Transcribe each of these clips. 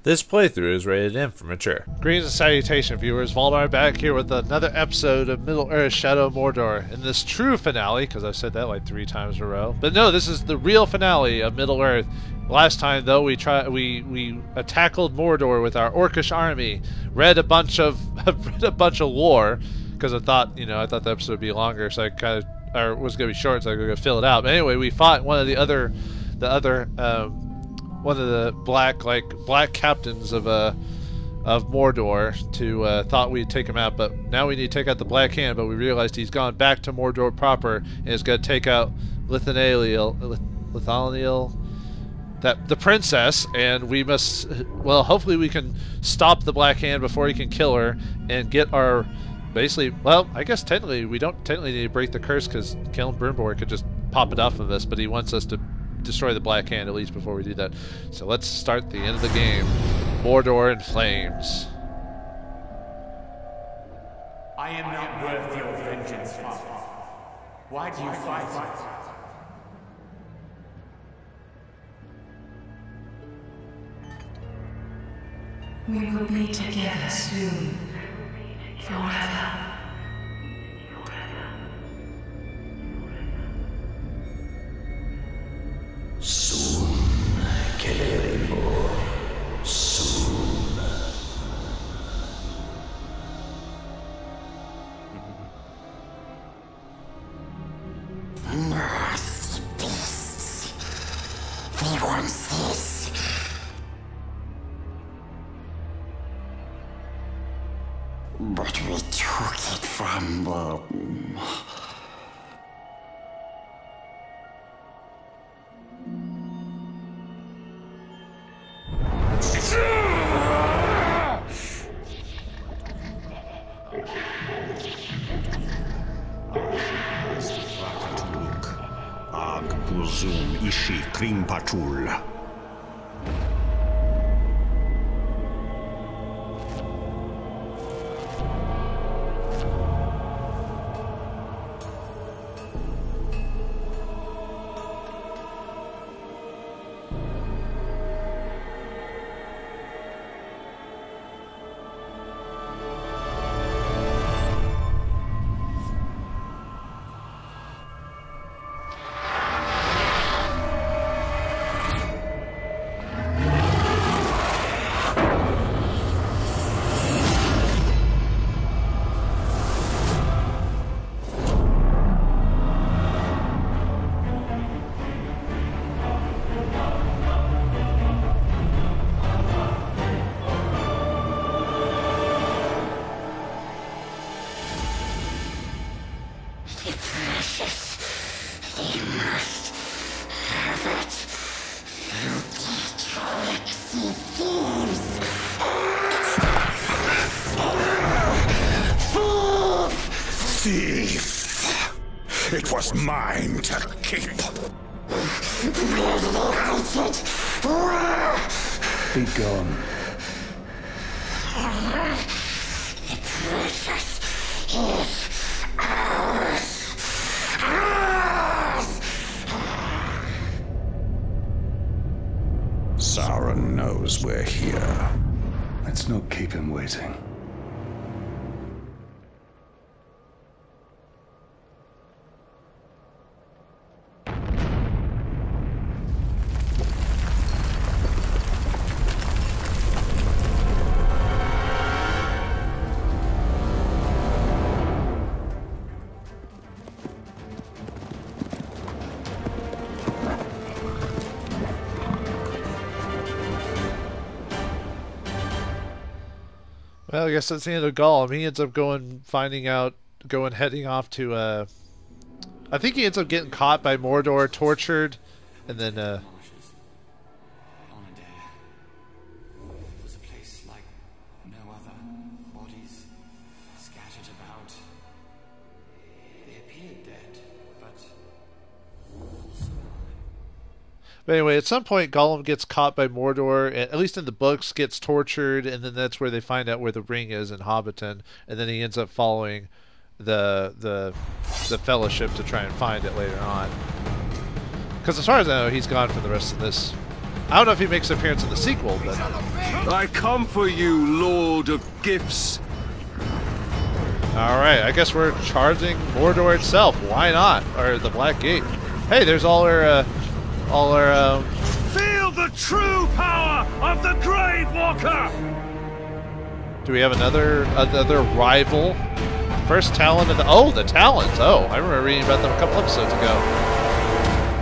This playthrough is rated M for mature. Greetings and salutation, viewers. Vauldemare back here with another episode of Middle-earth: Shadow of Mordor. In this true finale, because I've said that like 3 times in a row. But no, this is the real finale of Middle-earth. Last time, though, we tackled Mordor with our orcish army, read a bunch of lore, because I thought the episode would be longer, so I kind of, or was going to be short, so I was going to fill it out. But anyway, we fought one of one of the black captains of Mordor to thought we'd take him out, but now we need to take out the Black Hand. But we realized he's gone back to Mordor proper and is going to take out Lithaniel, the princess, and we must. Well, hopefully we can stop the Black Hand before he can kill her and get our. Basically, well, I guess technically we don't need to break the curse because Calembrimbor could just pop it off of us, but he wants us to destroy the Black Hand at least before we do that. So let's start the end of the game. Mordor in flames. I am not worth your vengeance, Father. Why do you fight it? We will be together soon. Forever. Soon, Calembrimbor. Soon. Nasty beasts. We want this. But we took it from them. Ag puzum ishi krimpatul. It was mine to keep. Be gone. The precious is ours. Ours! Sauron knows we're here. Let's not keep him waiting. Well, I guess that's the end of Gollum. He ends up heading off to, I think he ends up getting caught by Mordor, tortured, and then, Was a place like no other. Bodies scattered about. They appeared dead, but But anyway, at some point, Gollum gets caught by Mordor, at least in the books, gets tortured, and then that's where they find out where the ring is in Hobbiton, and then he ends up following the Fellowship to try and find it later on. Because as far as I know, he's gone for the rest of this I don't know if he makes an appearance in the sequel, but... I come for you, Lord of Gifts. Alright, I guess we're charging Mordor itself. Why not? Or the Black Gate. Hey, there's all our Feel the true power of the Grave Walker! do we have another rival? First Talon of the... Oh, the Talons! Oh, I remember reading about them a couple episodes ago.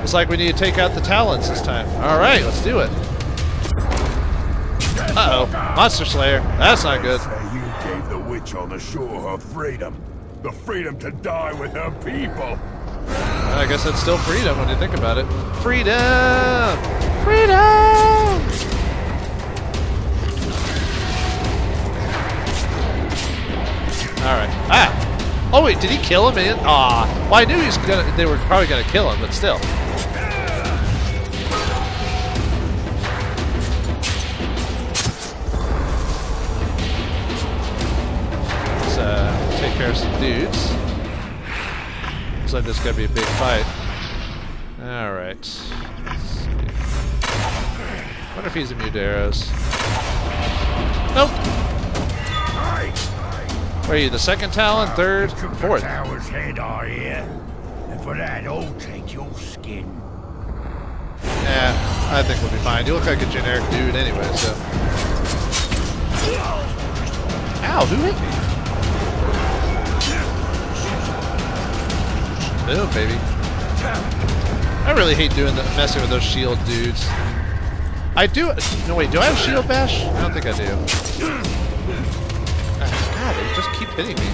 It's like we need to take out the Talons this time. Alright, let's do it. Uh-oh. Monster Slayer. That's not good. You gave the witch on the shore her freedom. The freedom to die with her people. I guess that's still freedom when you think about it. Freedom! Freedom! Alright. Ah! Oh wait, did he kill him in? Ah. Well, I knew he was gonna, they were probably gonna kill him, but still. Let's take care of some dudes. Looks like this is gonna be a big fight. Alright. Let's see. Wonder if he's immune to arrows. Nope. Where are you, the second Talon, third, fourth? Tower's head are here. And for that, I'll take your skin. Yeah, I think we'll be fine. You look like a generic dude anyway, so. Ow, who hit me? Boom, baby. I really hate doing messing with those shield dudes. I do. No, wait, do I have shield bash? I don't think I do. God, they just keep hitting me.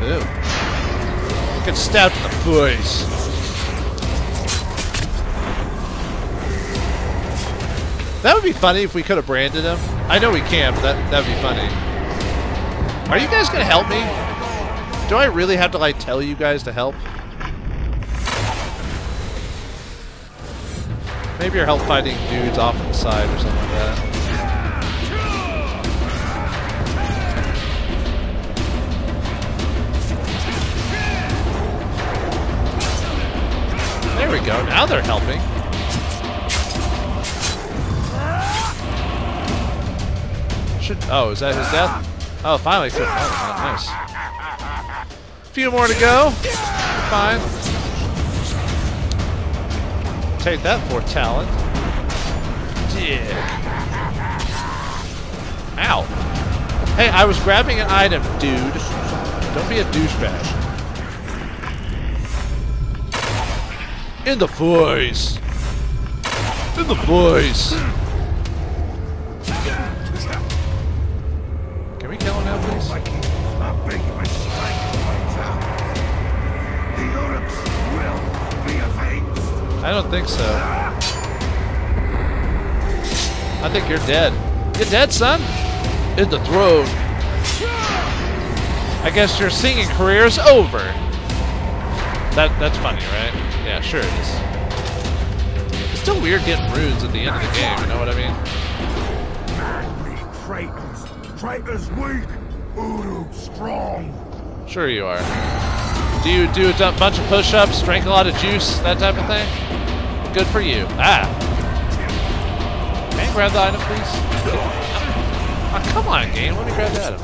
Ew. Get stabbed in the face. That would be funny if we could have branded him. I know we can't, but that would be funny. Are you guys gonna help me? Do I really have to, like, tell you guys to help? Maybe you're help fighting dudes off on the side or something like that. There we go. Now they're helping. Oh, is that his death? Oh, finally. Oh, nice. A few more to go. Fine. Take that for talent. Yeah. Ow. Hey, I was grabbing an item, dude. Don't be a douchebag. In the voice. In the voice. Can we kill him now, please? I don't think so. I think you're dead. You're dead, son? In the throat. I guess your singing career is over. That's funny, right? Yeah, sure it is. It's still weird getting runes at the end of the game, you know what I mean? Traitors. Traitors weak. Uru strong. Sure you are. Do you do a bunch of push-ups, drink a lot of juice, that type of thing? Good for you. Ah. Can you grab the item, please? Oh, come on, game. Let me grab the item.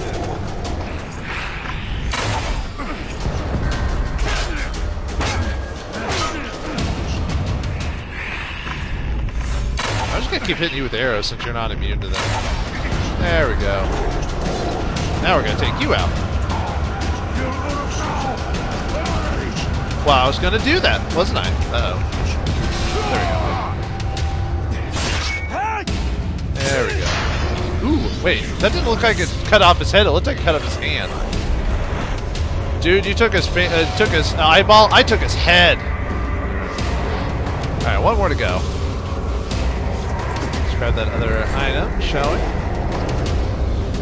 I'm just going to keep hitting you with arrows since you're not immune to them. There we go. Now we're going to take you out. Well, I was going to do that, wasn't I? Uh-oh. There we go. Ooh, wait. That didn't look like it cut off his head. It looked like it cut off his hand. Dude, you took his eyeball. I took his head. Alright, one more to go. Let's grab that other item, shall we?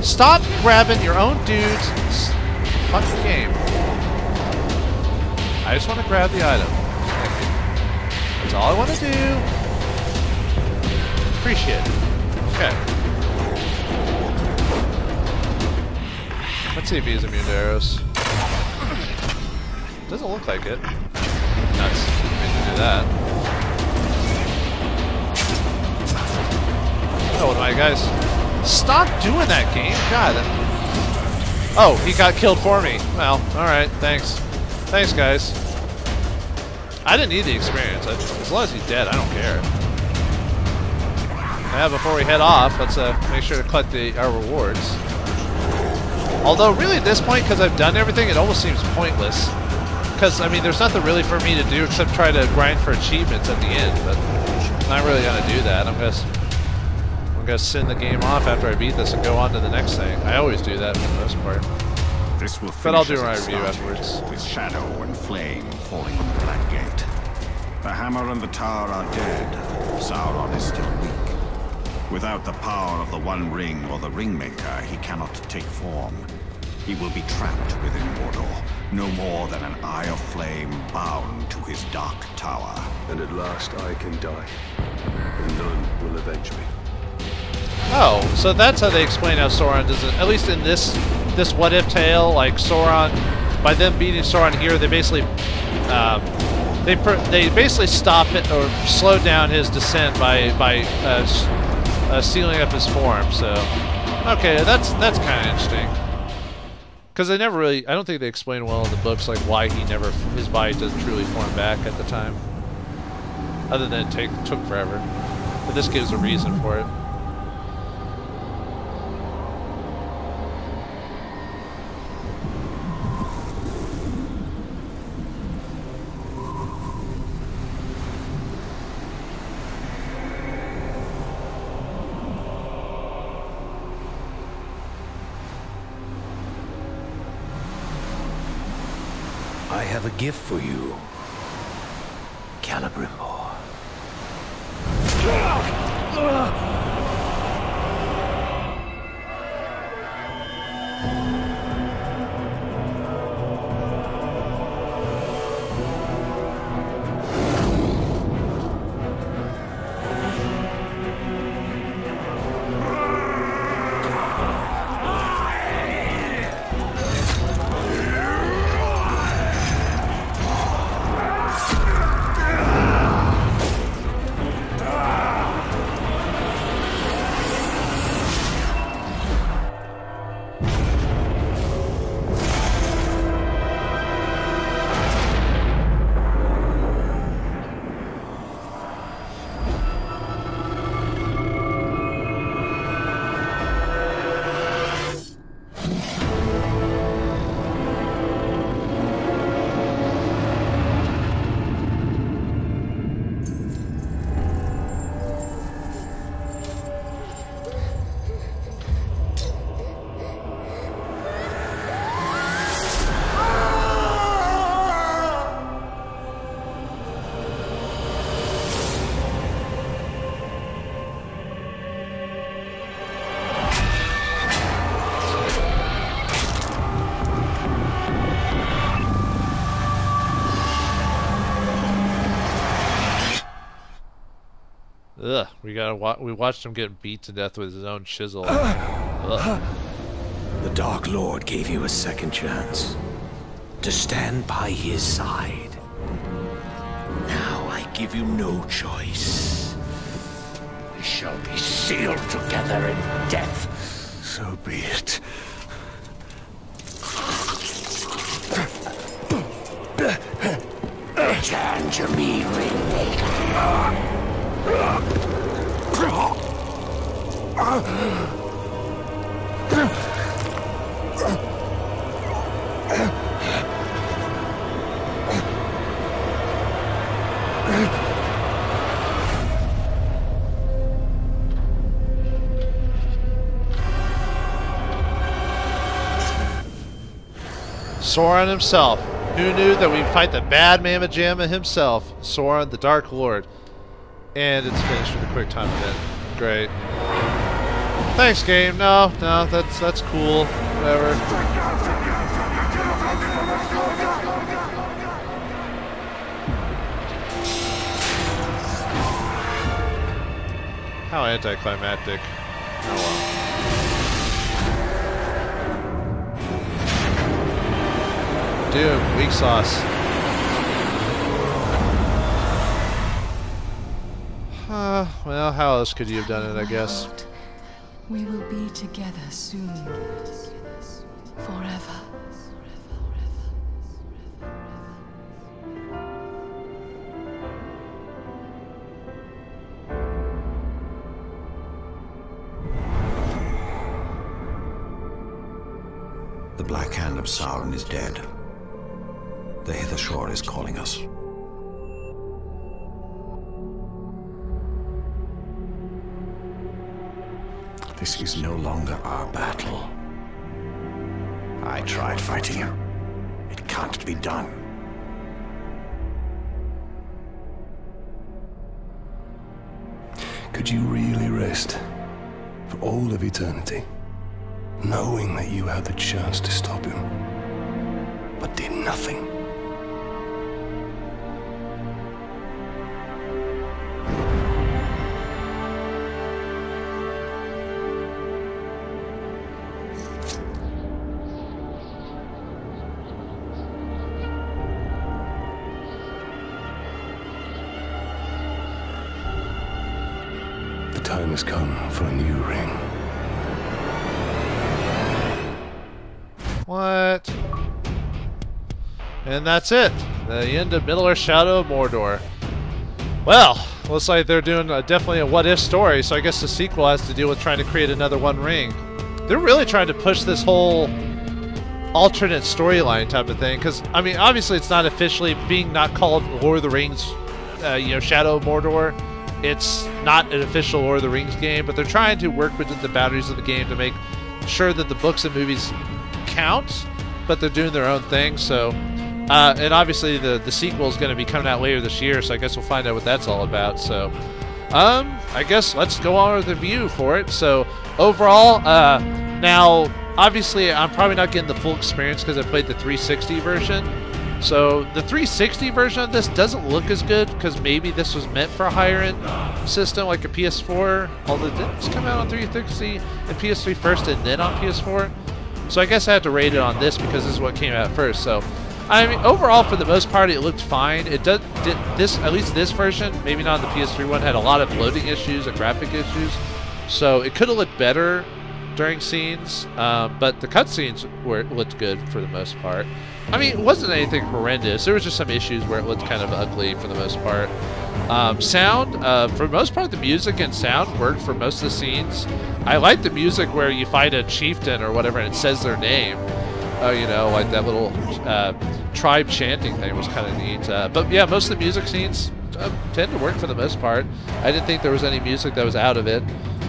Stop grabbing your own dudes. Fuck the game. I just want to grab the item. Thank you. That's all I want to do. Appreciate it. Okay. Let's see if he's immune to arrows. Doesn't look like it. Nuts. do that. Oh, my guys. Stop doing that, game. God. Oh, he got killed for me. Well, alright. Thanks. Thanks, guys. I didn't need the experience. As long as he's dead, I don't care. Yeah, before we head off, let's make sure to collect our rewards. Although, really, at this point, because I've done everything, it almost seems pointless. Because, I mean, there's nothing really for me to do except try to grind for achievements at the end, but I'm not really going to do that. I'm gonna send the game off after I beat this and go on to the next thing. I always do that for the most part. This will But I'll finish do my as it review started, afterwards. with shadow and flame falling on the Black Gate. The hammer and the tower are dead. Sauron is still weak. Without the power of the One Ring or the Ringmaker, he cannot take form. He will be trapped within Mordor, no more than an eye of flame bound to his dark tower. And at last I can die, and none will avenge me. Oh, so that's how they explain how Sauron doesn't. At least in this what-if tale, like Sauron, by them beating Sauron here, they basically they basically stop it or slow down his descent by sealing up his form. So, okay, that's kind of interesting. Because they never really, I don't think they explain well in the books like why his body doesn't truly form back at the time. Other than it took forever. But this gives a reason for it. I have a gift for you, Calembrimbor. Ugh, we watched him get beat to death with his own chisel. Ugh. The Dark Lord gave you a second chance to stand by his side. Now I give you no choice. We shall be sealed together in death. So be it. Return to me, Ringmaker. Sauron himself. Who knew that we'd fight the bad Mamma Jamma himself, Sauron the Dark Lord. And it's finished with a quick time event. Great. Thanks, game. No, that's cool. Whatever. How anticlimactic. Oh well. Doom, weak sauce. Well, how else could you have done it, I guess? We will be together soon. Forever. The Black Hand of Sauron is dead. The Hither Shore is calling us. This is no longer our battle. I tried fighting you. It can't be done. Could you really rest for all of eternity, knowing that you had the chance to stop him, but did nothing? The time has come for a new ring. What? And that's it. The end of Middle-earth Shadow of Mordor. Well, looks like they're doing definitely a what-if story, so I guess the sequel has to deal with trying to create another One Ring. They're really trying to push this whole alternate storyline type of thing, because, I mean, obviously it's not officially being not called Lord of the Rings, Shadow of Mordor. It's not an official Lord of the Rings game, but they're trying to work within the boundaries of the game to make sure that the books and movies count, but they're doing their own thing. So, and obviously the sequel is going to be coming out later this year, so I guess we'll find out what that's all about. So, I guess let's go on with the review for it. So, overall, now, obviously, I'm probably not getting the full experience because I played the 360 version. So the 360 version of this doesn't look as good because maybe this was meant for a higher end system like a PS4, although it didn't come out on 360 and PS3 first and then on PS4. So I guess I have to rate it on this because this is what came out first. So I mean, overall for the most part it looked fine. It did this, at least this version, maybe not the PS3 one, had a lot of loading issues and graphic issues. So it could have looked better during scenes, but the cutscenes looked good for the most part. I mean, it wasn't anything horrendous. There was just some issues where it looked kind of ugly for the most part. Sound, for the most part, the music and sound worked for most of the scenes. I like the music where you find a chieftain or whatever and it says their name. You know, like that little tribe chanting thing was kind of neat. But yeah, most of the music scenes tend to work for the most part. I didn't think there was any music that was out of it.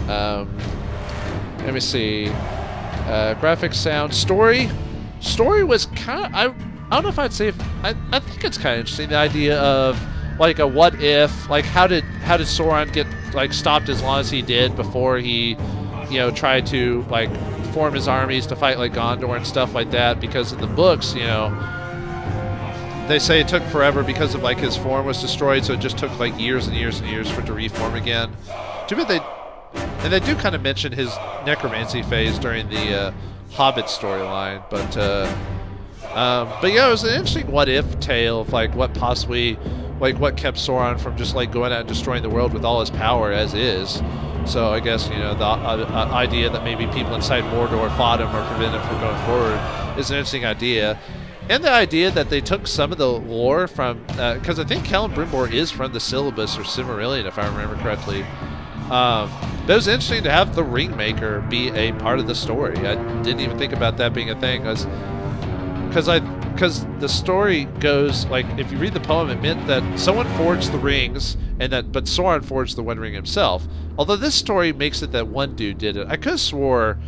Let me see. Graphics, sound, story. Story was kind of, I don't know if I'd say, I think it's kind of interesting, the idea of like a what if, like how did Sauron get like stopped as long as he did before he, you know, tried to like form his armies to fight like Gondor and stuff like that, because in the books, you know, they say it took forever because of like his form was destroyed, so it just took like years and years and years for it to reform again. Too bad they do kind of mention his necromancy phase during the Hobbit storyline, but yeah, it was an interesting what-if tale of like what possibly, like what kept Sauron from just like going out and destroying the world with all his power as is. So I guess, you know, the idea that maybe people inside Mordor fought him or prevented him from going forward is an interesting idea. And the idea that they took some of the lore from, because I think Calembrimbor is from the Syllabus or Silmarillion, if I remember correctly. But it was interesting to have the Ringmaker be a part of the story. I didn't even think about that being a thing, because the story goes like, if you read the poem, it meant that someone forged the rings, but Sauron forged the One Ring himself. Although this story makes it that one dude did it. I could have swore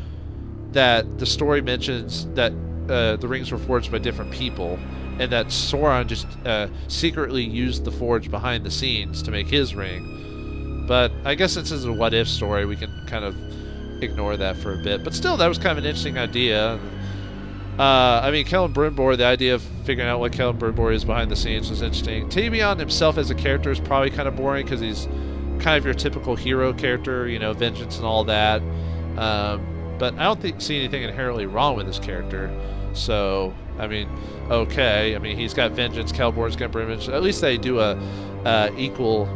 that the story mentions that the rings were forged by different people, and that Sauron just secretly used the forge behind the scenes to make his ring. But I guess since this is a what-if story, we can kind of ignore that for a bit. But still, that was kind of an interesting idea. I mean, Calembrimbor, the idea of figuring out what Calembrimbor is behind the scenes was interesting. Talion himself as a character is probably kind of boring because he's kind of your typical hero character, you know, vengeance and all that. But I don't see anything inherently wrong with this character. So, I mean, okay. I mean, he's got vengeance, Celeborn's got vengeance. At least they do a equal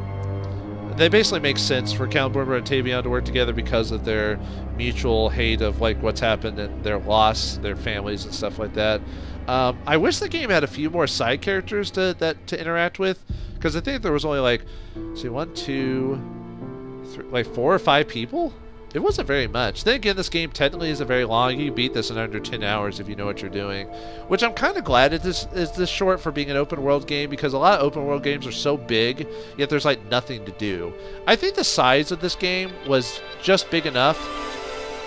they basically make sense for Calembrimbor and Talion to work together because of their mutual hate of like what's happened and their loss, their families and stuff like that. I wish the game had a few more side characters to interact with, because I think there was only like, see, 1, 2, 3, like 4 or 5 people. It wasn't very much. Then again, this game technically isn't very long. You can beat this in under 10 hours if you know what you're doing, which I'm kind of glad it is this short for being an open world game, because a lot of open world games are so big, yet there's like nothing to do. I think the size of this game was just big enough.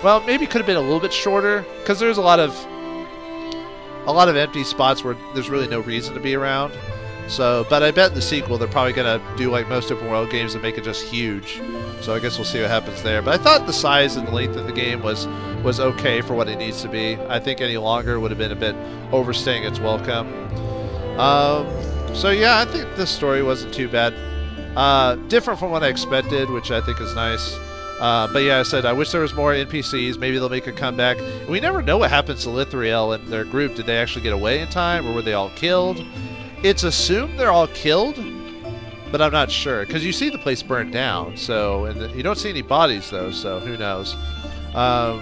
Well, maybe could have been a little bit shorter, because there's a lot of empty spots where there's really no reason to be around. So, but I bet in the sequel they're probably going to do like most open world games and make it just huge. So I guess we'll see what happens there. But I thought the size and the length of the game was okay for what it needs to be. I think any longer would have been a bit overstaying its welcome. So yeah, I think this story wasn't too bad. Different from what I expected, which I think is nice. But yeah, I said I wish there was more NPCs. Maybe they'll make a comeback. We never know what happens to Lithriel and their group. Did they actually get away in time, or were they all killed? It's assumed they're all killed, but I'm not sure, because you see the place burned down. So, and you don't see any bodies though. So who knows? But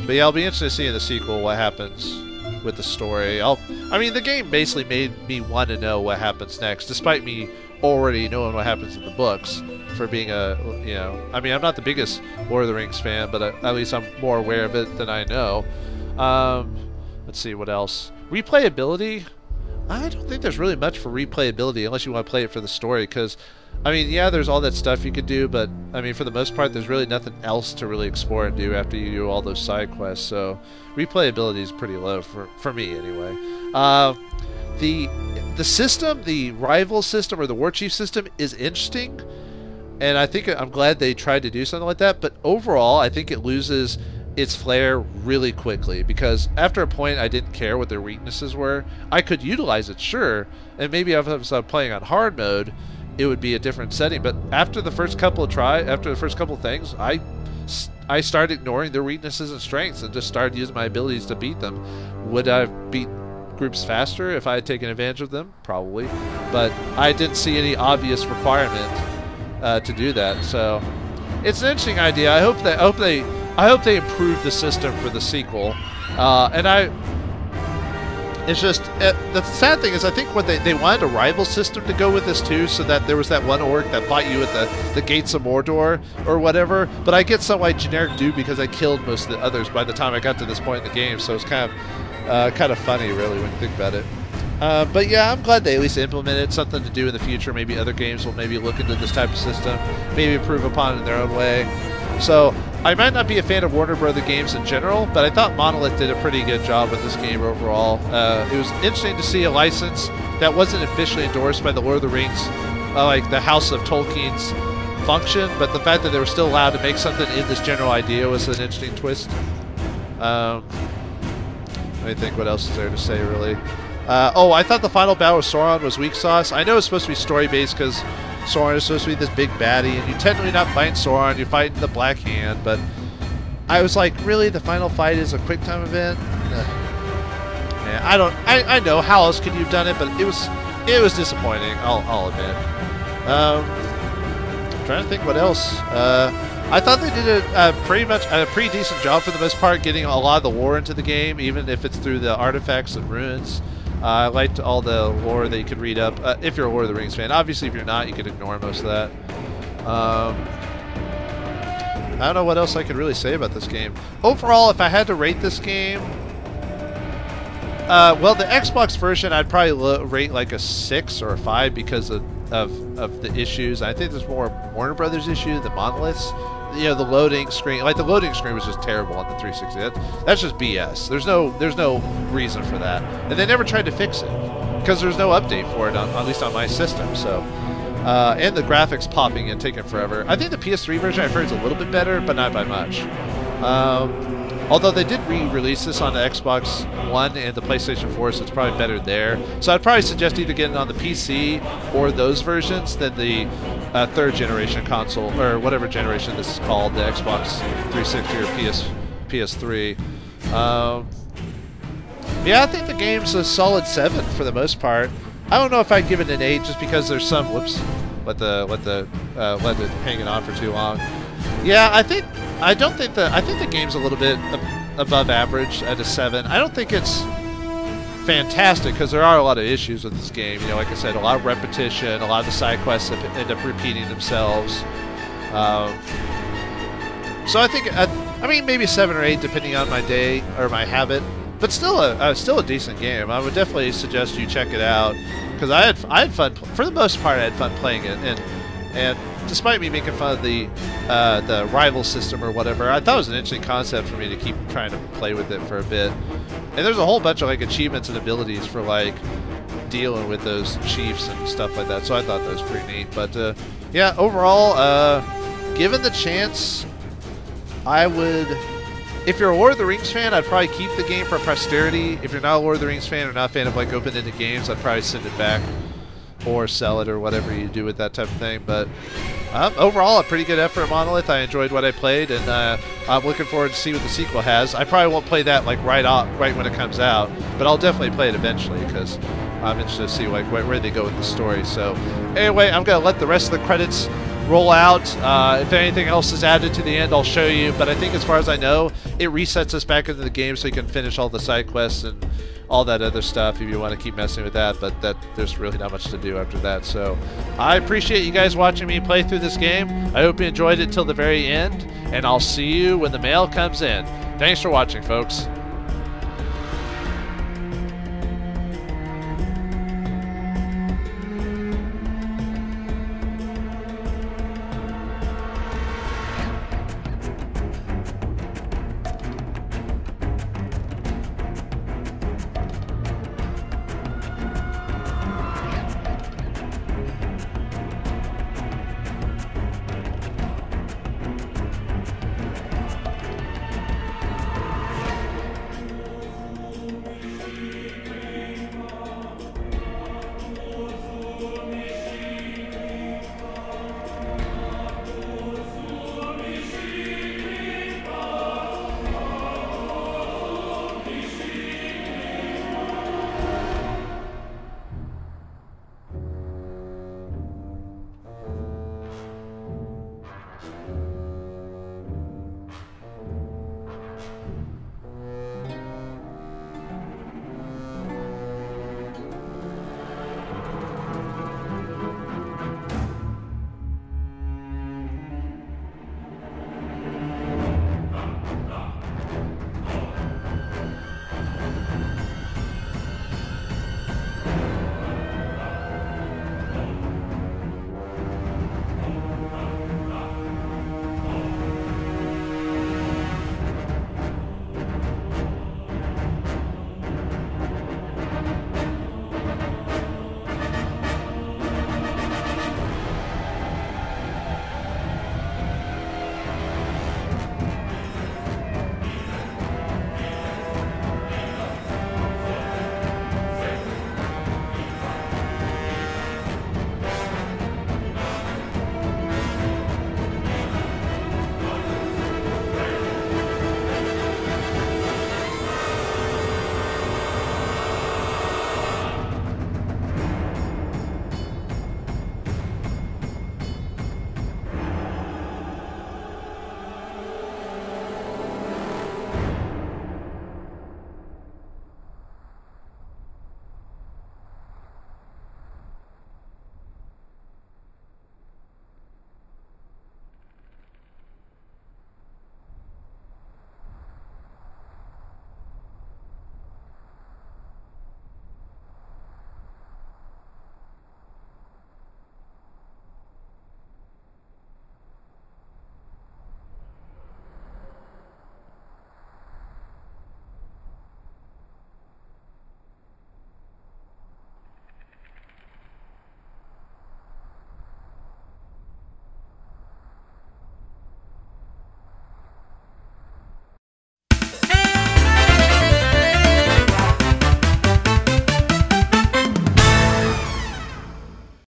yeah, I'll be interested to see in the sequel what happens with the story. I mean, the game basically made me want to know what happens next, despite me already knowing what happens in the books. For being a, you know, I mean, I'm not the biggest Lord of the Rings fan, but at least I'm more aware of it than I know. Let's see, what else? Replayability? I don't think there's really much for replayability unless you want to play it for the story, because, I mean, yeah, there's all that stuff you could do, but, I mean, for the most part, there's really nothing else to really explore and do after you do all those side quests, so replayability is pretty low for me, anyway. The system, the rival system, or the war chief system is interesting, and I think I'm glad they tried to do something like that, but overall, I think it loses its flair really quickly, because after a point I didn't care what their weaknesses were. I could utilize it, sure, and maybe if I was playing on hard mode it would be a different setting, but after the first couple of things, I started ignoring their weaknesses and strengths and just started using my abilities to beat them. Would I have beat groups faster if I had taken advantage of them? Probably, but I didn't see any obvious requirement to do that. So it's an interesting idea. I hope they improve the system for the sequel. It's just, the sad thing is I think what they wanted a rival system to go with this too, so that there was that one orc that fought you at the gates of Mordor or whatever, but I get some like generic dude because I killed most of the others by the time I got to this point in the game, so it's kind of funny really when you think about it. But yeah, I'm glad they at least implemented something to do in the future. Maybe other games will maybe look into this type of system, maybe improve upon it in their own way. So I might not be a fan of Warner Brothers games in general, but I thought Monolith did a pretty good job with this game overall. It was interesting to see a license that wasn't officially endorsed by the Lord of the Rings, like the House of Tolkien's function, but the fact that they were still allowed to make something in this general idea was an interesting twist. Let me think, what else is there to say, really? I thought the final battle with Sauron was weak sauce. I know it's supposed to be story-based because Sauron is supposed to be this big baddie, and you're technically not fighting Sauron, you're fighting the Black Hand, but I was like, really? The final fight is a quick time event? Man, I know, how else could you have done it, but it was disappointing, I'll admit. I'm trying to think what else. I thought they did a pretty decent job for the most part, getting a lot of the lore into the game, even if it's through the artifacts and ruins. I liked all the lore that you could read up, if you're a Lord of the Rings fan. Obviously, if you're not, you could ignore most of that. I don't know what else I could really say about this game. Overall, if I had to rate this game, well, the Xbox version, I'd probably rate like a 6 or a 5 because of the issues. I think there's more Warner Brothers issue than Monolith's. You know, the loading screen, like the loading screen was just terrible on the 360. That's just BS. There's no reason for that, and they never tried to fix it because there's no update for it, at least on my system. So, and the graphics popping and taking forever. I think the PS3 version I've heard is a little bit better, but not by much. Although they did re-release this on the Xbox One and the PlayStation 4, so it's probably better there. So I'd probably suggest either getting on the PC or those versions than the third generation console, or whatever generation this is called, the Xbox 360 or PS3. Yeah, I think the game's a solid 7 for the most part. I don't know if I'd give it an 8 just because there's some, let it hanging on for too long. Yeah, I think the game's a little bit above average at a 7. I don't think it's fantastic because there are a lot of issues with this game. You know, like I said, a lot of repetition, a lot of the side quests end up repeating themselves. So I think, I mean, maybe 7 or 8 depending on my day or my habit, but still a decent game. I would definitely suggest you check it out because I had fun for the most part. I had fun playing it, and despite me making fun of the rival system or whatever, I thought it was an interesting concept for me to keep trying to play with it for a bit. And there's a whole bunch of like achievements and abilities for like dealing with those chiefs and stuff like that. So I thought that was pretty neat. But yeah, overall, given the chance, I would. If you're a Lord of the Rings fan, I'd probably keep the game for posterity. If you're not a Lord of the Rings fan or not a fan of like open-ended games, I'd probably send it back or sell it or whatever you do with that type of thing. But overall, a pretty good effort at Monolith. I enjoyed what I played, and I'm looking forward to see what the sequel has. I probably won't play that like right when it comes out, but I'll definitely play it eventually because I'm interested to see like where they go with the story. So anyway, I'm gonna let the rest of the credits roll out. If anything else is added to the end, I'll show you. But I think as far as I know, it resets us back into the game so you can finish all the side quests and all that other stuff if you want to keep messing with that. But there's really not much to do after that. So I appreciate you guys watching me play through this game. I hope you enjoyed it till the very end, and I'll see you when the mail comes in. Thanks for watching, folks.